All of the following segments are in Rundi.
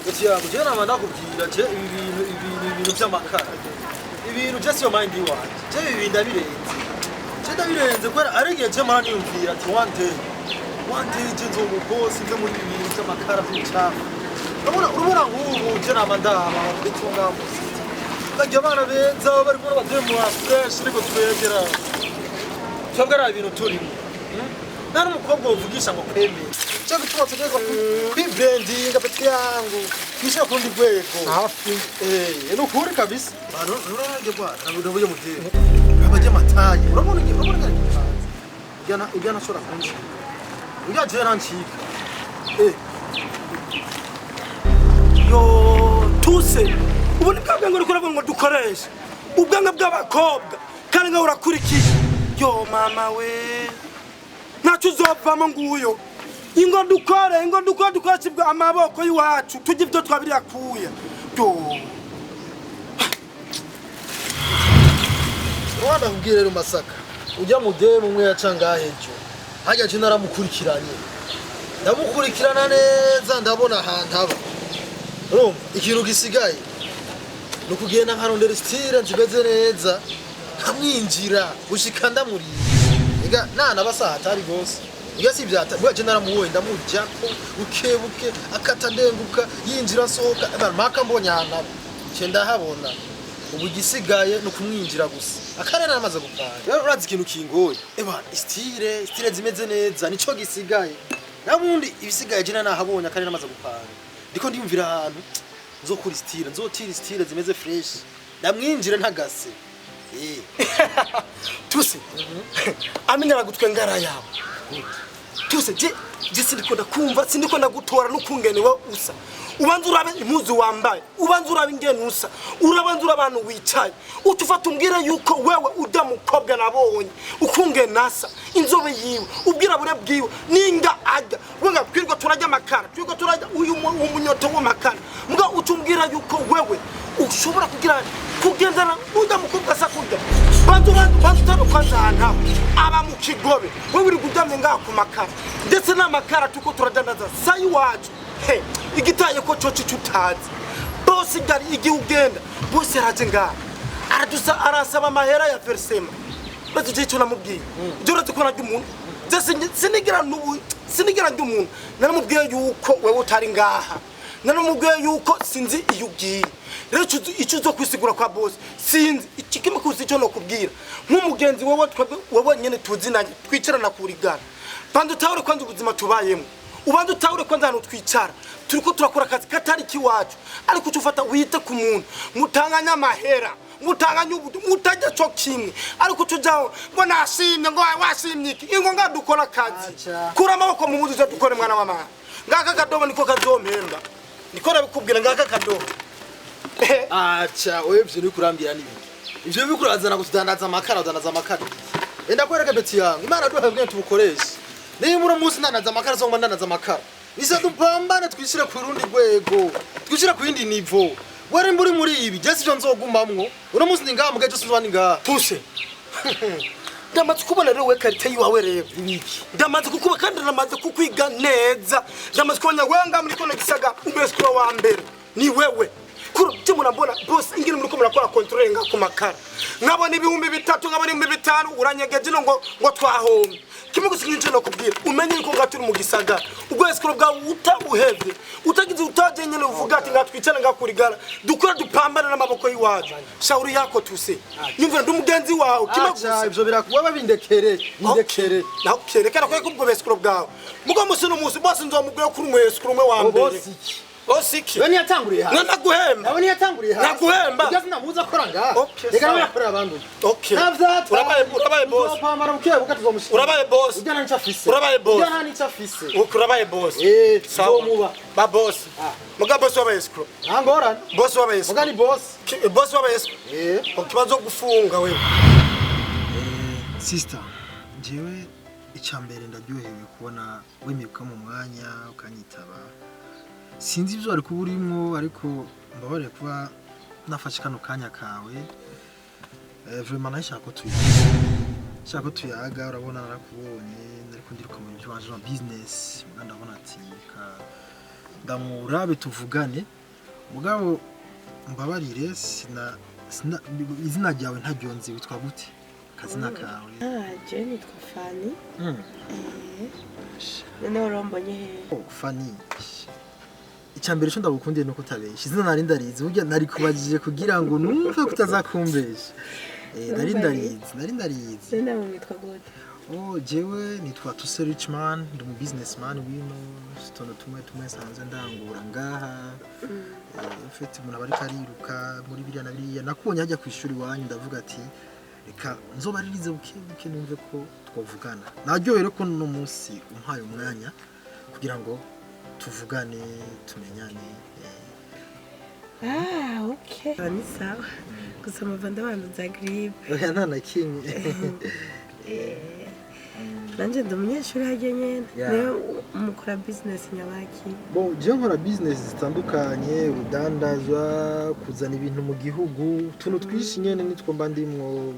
Etiya mujye nama ndakubwira je ibintu by'amakara. Ibintu je siyo mind wanje. Je ibintu ndabirenze. Je ndabirenze kwera arengeye je mara niyumvira ati one day je nzoba boss nze muri ibintu by'amakara by'icyafu. Urabona nk'ubu je nama ndaba kwitunga musi. Kajya abana beza bari muri bademu fresh ariko twegera. Twebwe ari ibintu turimo. Nari umukobwa uvugisha ngo kwemeye. Cyo gutuma tugeza ku branding apeti yangu. Kisha kundi gweko. Hafi. Nukuri kabisa. Bano urarage bwana. Nabuye mutero. Abaje mataye. Urabona ngari. Ujana shora kanji. Ujaje ranchika. Yo tuse. Ubone kabwe ngo rukora ngo dukoresha. Ubwanga bw'abakobwa. Kandi nga urakurikije. Yo mama we. Nacho zopama nguyo. Ingo dukora tukasibwa amaboko yiwacu tujye ibyo twabiri yakuya. Yo. Rwanda kubwire rero Masaka. Ujya mudemu umwe yacanga hejo. Hajya je naramukurikiranye. Ndamukurikirana neza ndabona ahantu aba. Urumva ikintu gisigaye. Nukugenda nkarondera style nzibeze neza. Kamwinjira gushika ndamuri. Ega nana basaha atari gose. Iga si byata bwa je naramuwe ndamurya ko bukebuke akata ndenguka yinjira sohoka maka mbonyana. Ce ndahabona. Ubu gisigaye no kumwinjira gusa. Akare namaze gupanga. Rero urazi ikintu kingoye. Eba style zimeze neza nico gisigaye. Nabundi ibisigaye je nahabonye akare namaze gupanga. Ndiko ndiyumvira ahantu nzokuri style zimeze fresh. Ndamwinjira ntagase. Tuse. Amenya gutwe ngara yawe. Tuse je sindikunda kumva sindikunda gutora n'ukungene we usa. Ubanza urabe impuzu wambaye, ubanza urabe ingene usa, urabanza abantu wicaye. Utufata umbwira yuko wewe udamukobwa nabonye, ukungene nasa, inzobe yiwe, ubwira bure bwiwe, ninga ajya. Wenga twirwa turajya makara, twirwa turajya uyu umunyoto w'amakara. Mbwa utumbwira yuko wewe ushobora kugendana udamukobwa sakurya. Bantu tano kwanza hana aba mu kigobe. Wewe uri kujyamye ngaha ku makara. Ndetse n'amakara tuko turadandaza sayi wacu. Igitaye ko cyo cutazi. Boss gari igihugenda. Boss yaraje ngaha. Aradusa arasaba amahera ya versema. Baje je cyo namubwiye. Jora tukona ry'umuntu. Sinigira ry'umuntu. Naramubwiye yuko wewe utari ngaha. Naramubwiye yuko sinzi iyo ugiye. Rero icyo zo kwisigura kwa boss sinzi ikikime kuzi cyo no kubwira nk'umugenzi wowe nyene tuzinanye twicarana kurigana bandi utawure kwanza ubuzima tubayemo ubandi utawure kwanza hano twicara turiko turakora akazi katari kiwacu ariko ufata wite ku muntu mutanganya amahera mutanganya ubudu mutajya cyo kimwe ariko tujaho ngo nashimye ngo washimye iki ingo ngadukora akazi kura amaboko mu muzi dukore mwana wa mama ngaka kadobo niko kazompemba niko nabikubwira ngaka kadobo. Acha webye ni kurambira nibi. Ivyo bikurazana kudandaza amakara udandaza amakara. Enda kwereka beti yangu. Imana duhabwe tubukoresha. Niyo muri musi ndandaza amakara zo ndandaza amakara. Nisa dupambane twishire ku rundi rwego. Twishire ku yindi niveau. Wari muri ibi je sivyo nzogumamwo. Uno musi ningaha mugeje suzwani ngaha. Tuse. Ndamaze kubona rero we karite yiwawe rero niki. Ndamaze kukuba kandi ndamaze kukwiga neza. Ndamaze kubona wenga muri kono gisaga umesukura wa mbere. Ni wewe. Kuro cyemura mbona boss ingene muri ko murakora control nga ku makara nkabona ibihumbi 3 nkabona ibihumbi 5 uranyegeje ngo twahomye kimwe gusikinje no kubwira umenye ko ngaturi mu gisaga ubwo escro bwa utabuhevye utagize utaje nyene uvuga ati ngatwicana ngakurigara dukora dupambana n'amaboko yiwacu shauri yako tuse nyumva ndumugenzi wawe kimwe gusa ivyo birakuba bindekere naho kerekana ko ubwo escro bwawe mugo musi no musi boss nzomubwiye kuri mu escro umwe wa mbere Osiki. Wani yatanguriye ha. Naguhemba. Wani yatanguriye ha. Naguhemba. Ugeze namuza koranga. Reka nawe yakora abantu. Okay. Navza. Urabaye boss. Uzopamara buke bukatuzomushira. Urabaye boss. Ujana nicafise. Urabaye boss. Ujana nicafise. Urabaye boss. Zomuba. Ba boss. Muga boss wabaye escro. Angora. Boss wabaye escro. Muga ni boss. Boss wabaye escro. Ukibazo gufunga wewe. Sister. Jewe icambere ndaryohewe kubona wemiruka mu mwanya ukanyitaba. Sinzi ibyo ari kuburimo ariko mbabare kuba nafashe kano kanya kawe vraiment nashaka ko tuyaga urabona narakubonye ariko ndiruka mu byo waje business ndabona ati ndamurabe tuvugane mugabo mbabarire izina ryawe ntaryonzi witwa gute kazina kawe je nitwa Fanny noneho urombonye he Fanny icyambere cyo ndagukundiye nuko utabesha izina nari ndarizi burya nari kubajije kugira ngo numve kutazakumbesha nari ndarizi zina mwitwa gute jewe nitwa Tuse Richman ndi mu businessman wino stono tumwe sanze ndangura ngaha ufite umuntu abari kariruka muri biriya na biriya nakubonye hajya ku ishuri wanyu ndavuga ati reka nzobaririze buke numve ko twavugana naryohere ko no munsi umpaye umwanya kugira ngo tuvugane tumenyane okay ni sawa gusa muvanda abantu za grippe oya nana kimwe nanje ndi umunyeshuri hajye nyene niyo mukora business nyabaki je nkora business zitandukanye udandaza kuzana ibintu mu gihugu tuntu twishi nyene nitwo mba ndimwo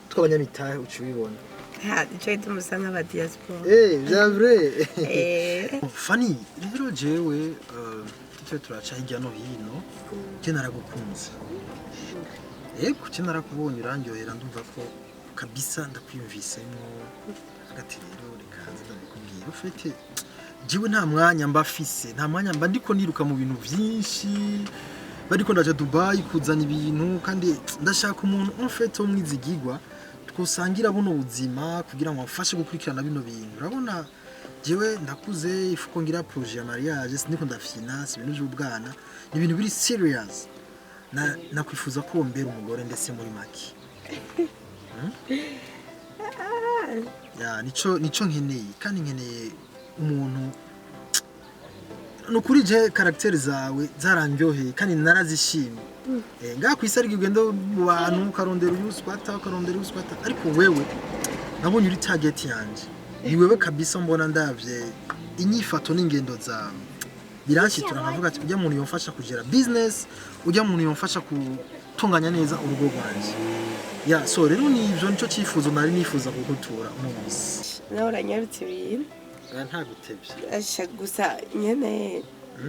tw'abanyamitahe ucubibona icyo itumusa nk'aba diaspora bien vrai Fanny rero jewe icyo turaca hirya no hino je naragukunze je narakubonye urandyohera ndumva ko kabisa ndakwiyumvisemo hagati rero reka ndabikubwira ufite jiwe nta mwanya mbafise nta mwanya mba ndiko niruka mu bintu byinshi bariko ndaje Dubai kuzana ibintu kandi ndashaka umuntu ufite umwizigirwa twosangira buno buzima kugira ngo afashe gukurikirana bino bintu urabona jewe ndakuze ifuko ngira projet ya mariage siniko ndafinance ibintu by'ubwana ni ibintu biri serious nakwifuza ko mbere umugore ndetse muri maki nico nkeneye kandi nkeneye umuntu nukuri je character zawe zarandyoheye kandi narazishimye ngaha kwisarika igendo mu bantu ukarondera uyuswata ariko wewe nabonye uri target yanje ni wewe kabisa mbona ndavye inyifato n'ingendo zawe biranshyitura nkavuga ati ujya muntu yomfasha kugera business ujya muntu yomfasha gutunganya neza urugo rwanje so rero ni ibyo nicyo cyifuzo nari nifuza kugutura umubisi nawe uranyarutse ibintu nta gutebye asha gusa nyene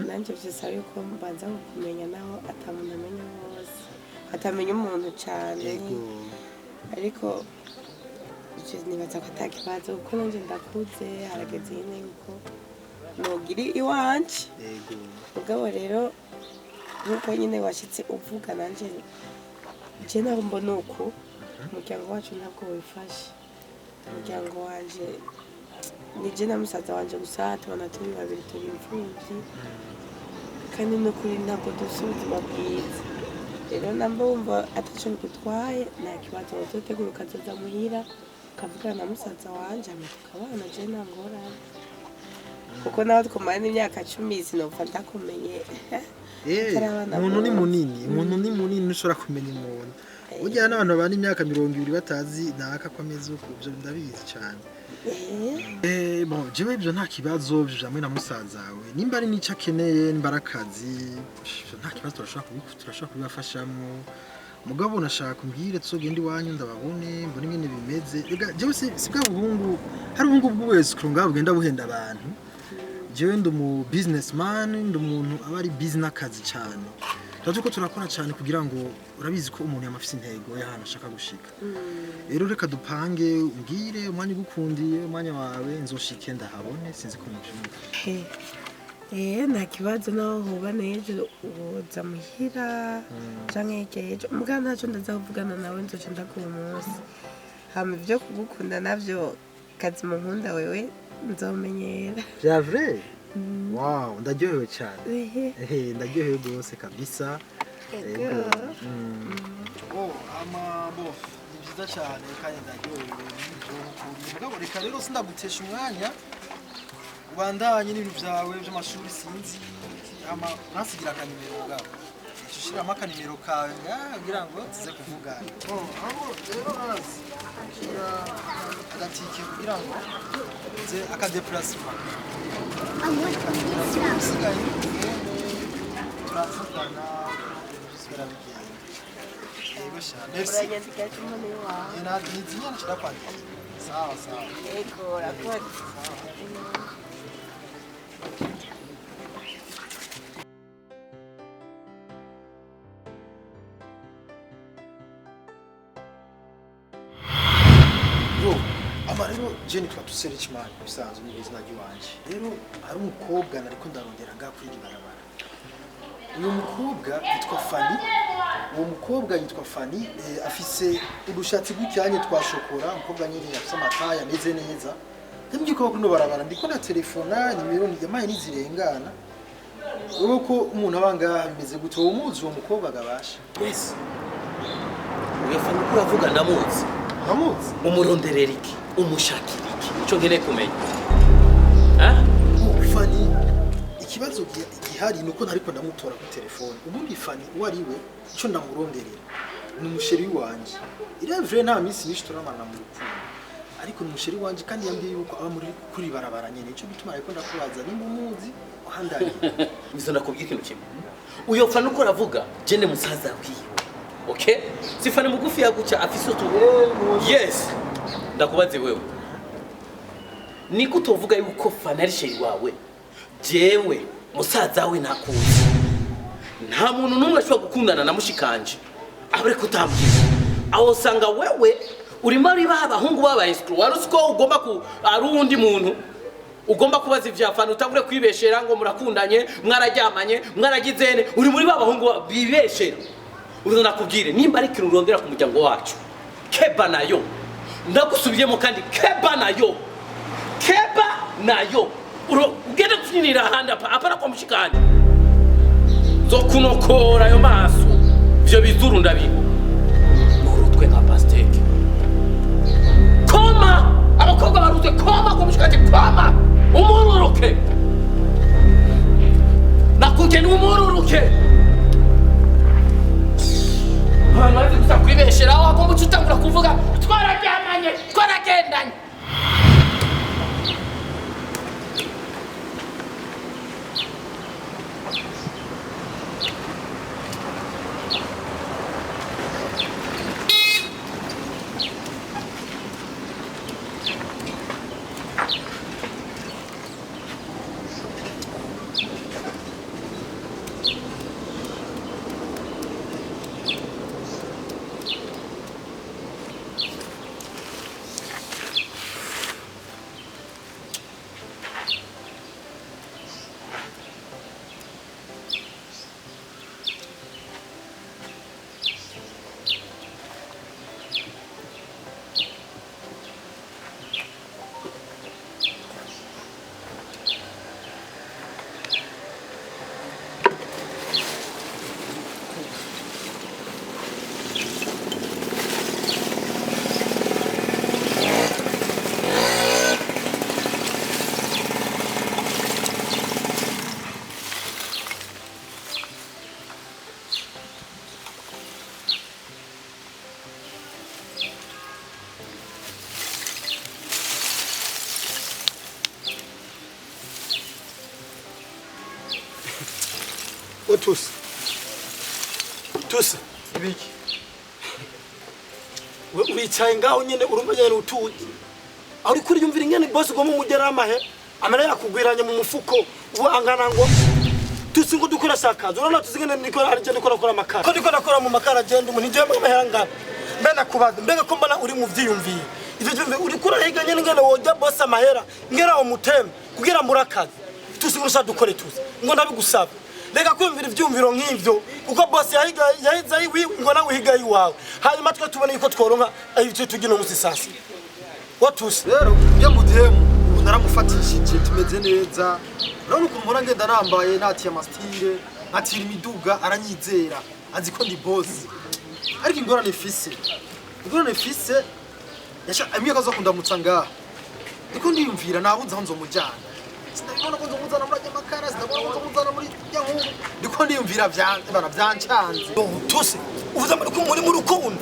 nanje byose ariko mbanza kumenya naho atamuntu amenya hose atamenya umuntu cyane ariko icyo nibaza ko atakibazo kuko nanje ndakuze harageze nyine yuko nogiri iwanje mugabo rero nkuko nyine washitse uvuga nanje je nabo mbona uko umuryango wacu ntabwo wifashe umuryango wanje nije na musaza wanje gusa tubona turi babiri turi imfubyi kandi no kuri ntabwo dufite ubuzima bwiza rero namba wumva ataco bigutwaye nta kibazo uzotegura ukazoza muhira ukavugana na musaza wanje tukabana je nangorane kuko nawe twumara n'imyaka 10 sinopfa ndakumenye umuntu ni munini ushobora kumenya umuntu ujya n'abantu bana imyaka 20 batazi naka kwameze uko byo ndabizi cyane jewe ibyo nta kibazo bijamwe na musaza we nimba ari n'icyo akeneye nimba arakazi nta kibazo turashobora kubibafashamo mugabo nashaka kumbwire tuzogenda iwanyu ndababone mbone ingene bimeze jewe si bwa buhungu hari ubuhungu bw'Escro ngaho bugenda buhenda abantu jewe ndi mu businessman ndi umuntu aba ari business akazi cyane Tatuko turakora cyane kugira ngo urabizi ko umuntu yamafise intego y'ahantu ashaka gushika. Rero reka dupange umbwire umwanya ugukundiye umwanya wawe nzoshike ndahabone sinzi ko mubyumva. Nta kibazo no hoba nejo uza muhira canke ejo muga ntacyo ndazavugana nawe nzoca ndakuba umunsi. Hama ivyo kugukunda navyo kazi mu nkunda wewe nzomenyera. Vya vrai? Wow, ndaryohewe cyane. Ndaryohewe gose kabisa. Ni byiza cyane kandi ndaryohewe mugabo reka rero sindagutesha umwanya ubandanye n'ibintu byawe by'amashuri sinzi nasigira akanimero bwawe ushiramo akanimero kawe kugira ngo tuze kuvugana rero agatike kugira ngo tuze akadeplacement usigaye turavugana bisubira bigenda yego sha merci ni zinyana kirakwandika sawa sawa yego rakora Jenny twatusere chimani bisanzwe ni bizina ry'wanje rero ari umukobwa nariko ndarondera nga kuri barabara uyu mukobwa yitwa Fanny uwo mukobwa yitwa Fanny afise udushatsi gucyanye twa shokora umukobwa nyine yafise amataya meze neza ndimye ko kuno barabara ndiko na telefona nimero yamaye nizirengana uko umuntu abanga bimeze gutyo umuzi uwo mukobwa gabasha yes uyo Fanny uravuga ndamuzi umuronderera iki umushakira iki cyo ngene kumenya Fanny ikibazo gihari nuko ntariko ndamutora ku telefone ubundi Fanny wariwe cyo ndamuronderera ni umusheri wanje irevre nta misi nyinshi turamana mu rukundo ariko ni umusheri wanje kandi yambwiye yuko aba muri kuri barabara nyene cyo bituma ariko ndakubaza nimba umuzi uhandanye bizo ndakubwira ikintu kimwe uyo Fanny uko aravuga jene musaza kwiwe okay si Fanny mugufi yaguca afise utu yes ndakubaze wewe niko utovuga yuko Fanny ari sheri wawe jewe musaza we nakuzi nta muntu numwe ashobora gukundana na mushikanje abure kutambwira aho sanga wewe urimo ari bahungu baba escro warusko ugomba ku arundi muntu ugomba kubaza ivya Fanny utagure kwibeshera ngo murakundanye mwarajyamanye mwaragizene uri muri bahungu bibeshera uruzo nakubwire nimba ari kintu urondera ku muryango wacu keba nayo ndagusubiyemo kandi keba nayo ugende kunyinira handa apana kwa mushikanje zokunokora ayo maso ivyo bizuru ndabiho urutwe nka pasteke koma abakobwa barutwe koma kwa mushikanje koma umururuke nakugena umururuke hano gusa kwibeshera aho ko mucutangura kuvuga twararyamanye twaragendanye Tusi ibiki wicaye ngaho nyene urumva nyene utuzi ari kuri yumvira ingene boss go mu mugera amahe amara yakugwiranye mu mufuko ubu angana ngo Tusi ngo dukora sakaza urana tuzingene niko ari je ndikora kora makara ko ndiko nakora mu makara je ndumuntu nje mu mahera ngana mbena kubaga mbega ko mbona uri mu vyiyumviye ivyo vyumve uri kura higa nyene ngene woja boss amahera ngera wo mutembe kugira murakaza Tusi ngo dukore Tusi ngo ndabigusaba Lega kwimvira ivyumviro nk'ivyo kuko boss yahiza yiwi ngo nawe higa yiwawe hanyuma twe tubone yuko tworonka ivyo tugino musisasi Tusi rero byo mudemu naramufatishije tumeze neza none ukuntu mpora ngenda nambaye nati ya mastire atira imiduga aranyizera azi ko ndi boss ariko ingorane ifise yasha amiye kazo kundamutsa ngaha ndiko ndiyumvira nabuze aho nzomujana sinabona ko nzomuzana muri amakara sinabona ko nzomuzana muri yankuru ndiko ndiyumvira byancanze Tusi uvuze muri mu rukundo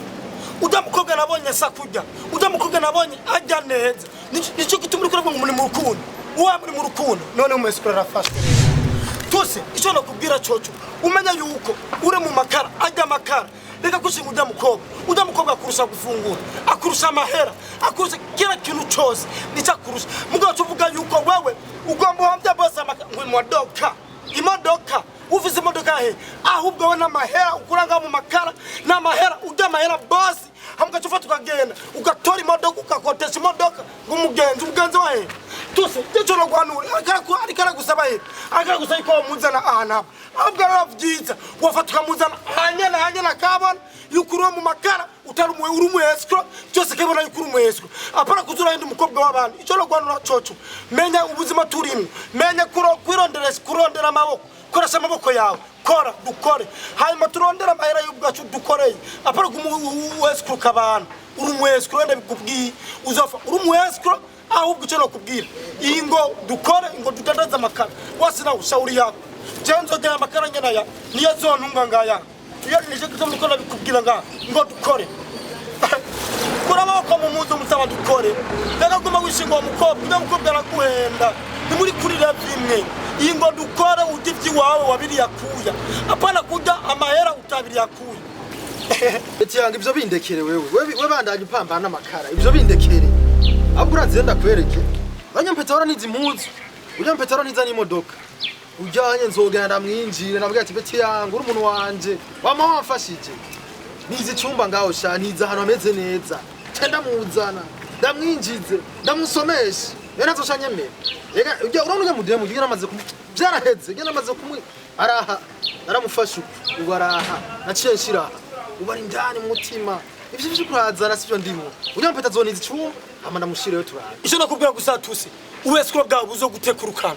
udamukobwa nabonye sakujya udamukobwa nabonye ajya neza nico gituma uri kurabwo muri mu rukundo uwa muri mu rukundo none umesukura rafashwe Tusi ico nakubwira coco umenya yuko ure mu makara ajya makara reka kushinga udamukobwa kurusha gufungura akurusha amahera akurusha kila kintu cyose nica kurusha mugabo tuvuga yuko wewe ugomba uhamya boss ngo imodoka ufise imodoka he ahubwo we n'amahera ukuranga mu makara n'amahera ujya amahera boss hamwe gacufa tukagenda ugatora imodoka ukakotesha imodoka umugenzi wahe tuse cyo no gwanura akara gusaba he akara gusaba ko muzana ahana ahubwo aravyiza wafatuka muzana hanyana kabona yukuru mu makara utarumwe urumu escro cyose kebona yukuru mu escro apara kuzura ndi umukobwa w'abantu icyo no gwanura coco menya ubuzima turimo menya kurondera amaboko koresha amaboko yawe kora dukore hanyuma turondera amahera y'ubwacu dukoreye apara escro kabana urumu escro wenda bikubwiye uzofa urumu escro ahubwo icyo no kubwira ingo dukore ingo tudandaza amakara wase nawe ushauri yako jenzo gya amakara ngena ya niyo zontunga ngaya iyo nije kuzomukora bikubwira ngo dukore kora amaboko mu muzo musaba dukore ndagaguma wishinga umukobwa umukobwa araguhenda ni muri kurira bimwe ingo dukore ugivyi wawe wabiri yakuya apana kujya amahera utabiri yakuya eti yanga ivyo bindekere wewe bandanye upambana amakara ivyo bindekere ahubwo uraziye ndakwereke banyampetara nizi impuzu unyampetara niza n'imodoka ujyanye nzogenda mwinjire nabwiye ati beti yanga uri umuntu wanje wama wamfashije nizi cyumba ngaho sha niza hano ameze neza tenda muzana ndamwinjize ndamusomesha yena zoshanyemera ega ujya urabona mudire mu gihe namaze byaraheze gena namaze kumwe araha naramufasha ubu araha naciye nshira ubu ari ndani mu mutima ivyo byo kurazana sivyo ndimo unyampeta zonizi cyumba ama ndamushireyo turara icyo nakubwira gusa tuse uwescro bwawe buzo gutekurukana